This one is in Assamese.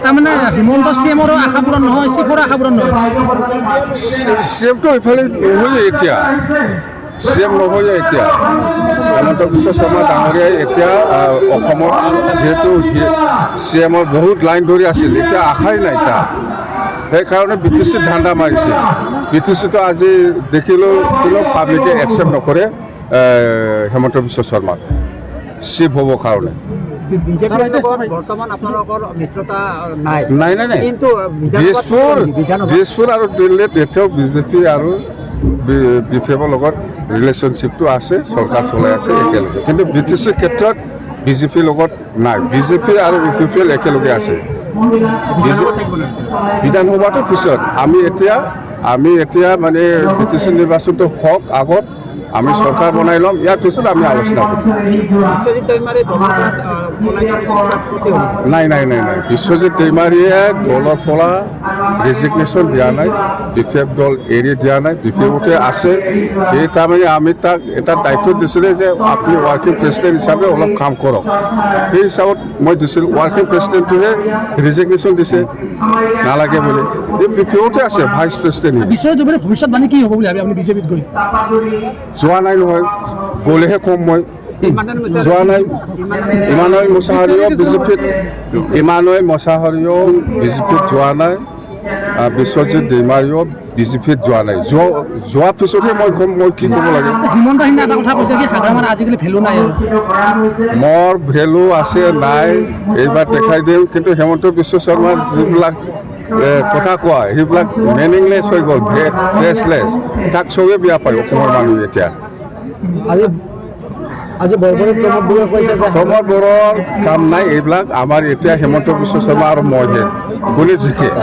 তাৰমানে হিমন্ত CMৰ আশা পূৰণ নহয়, চিফৰ আশা পূৰণ নহয়। CMটো এইফালে নহয়ে এতিয়া, CM নহয় এতিয়া। হিমন্ত বিশ্ব শৰ্মা ডাঙৰীয়াই এতিয়া অসমত যিহেতু CMৰ বহুত লাইন ধৰি আছিল, এতিয়া আশাই নাই তাৰ। সেইকাৰণে BTCত ধান্দা মাৰিছে। BTCটো আজি দেখিলেও কোনো পাব্লিকে একচেপ্ট নকৰে হিমন্ত বিশ্ব শৰ্মাক চিফ হ'বৰ কাৰণে। বৰ্তমান আপোনালোকৰ মিত্ৰতা নাই। কিন্তু দিছপুৰ আৰু দিল্লীত এতিয়াও বিজেপি আৰু BPFৰ লগত ৰিলেশ্যনশ্বিপটো আছে, চৰকাৰ চলাই আছে একেলগে। কিন্তু BTCৰ ক্ষেত্ৰত বিজেপিৰ লগত নাই, বিজেপি আৰু BPFL একেলগে আছে। বিধানসভাটো পিছত আমি এতিয়া মানে BTC নিৰ্বাচনটো হওক আগত, আমি চৰকাৰ বনাই ল'ম, ইয়াৰ পিছত আমি আলোচনা কৰিম। নাই বিশ্বজিৎ দৈমাৰীয়ে দলৰ পৰা ৰেজিগনেশ্যন দিয়া নাই, BPF দল এৰি দিয়া নাই, BPFতে আছে। এই তাৰমানে আমি তাক এটা দায়িত্ব দিছিলোঁ যে আপুনি ৱাৰ্কিং প্ৰেচিডেণ্ট হিচাপে অলপ কাম কৰক। সেই হিচাপত মই দিছিলোঁ, ৱাৰ্কিং প্ৰেচিডেণ্টটোহে ৰেজিগনেশ্যন দিছে নালাগে বুলি। এই BPFতে আছে ভাইচ প্ৰেচিডেণ্ট। ভৱিষ্যতবাণী কি হ'ব বুলি ভাবে আপুনি বিজেপিত গৈ? যোৱা নাই নহয়, গ'লেহে কম মই। যোৱা নাই। ইমানুৱেল মোছাহাৰীও বিজেপিত যোৱা নাই, বিশ্বজিৎ দৈমাৰীও বিজেপিত যোৱা নাই। যোৱাৰ পিছতহে মই ক'ম মই কি ক'ব লাগে। হিমন্ত সিংহে এটা কথা কৈছে কি সাধাৰণ আজিকালি ভেলু নাই। মোৰ ভেলু আছে নাই এইবাৰ দেখাই দিম, কিন্তু হিমন্ত বিশ্ব শৰ্মাৰ যিবিলাক কথা কোৱা সেইবিলাক মিনিংলেছ হৈ গ'ল, ফেচলেছ। তাক চবেই বেয়া পায় অসমৰ মানুহে এতিয়া। আজি প্ৰমোদ বৰুৱাই কৈছে যে প্ৰমোদ বৰুৱাৰ কাম নাই এইবিলাক। আমাৰ এতিয়া হিমন্ত বিশ্ব শৰ্মা আৰু মইহে কোনে জিকে।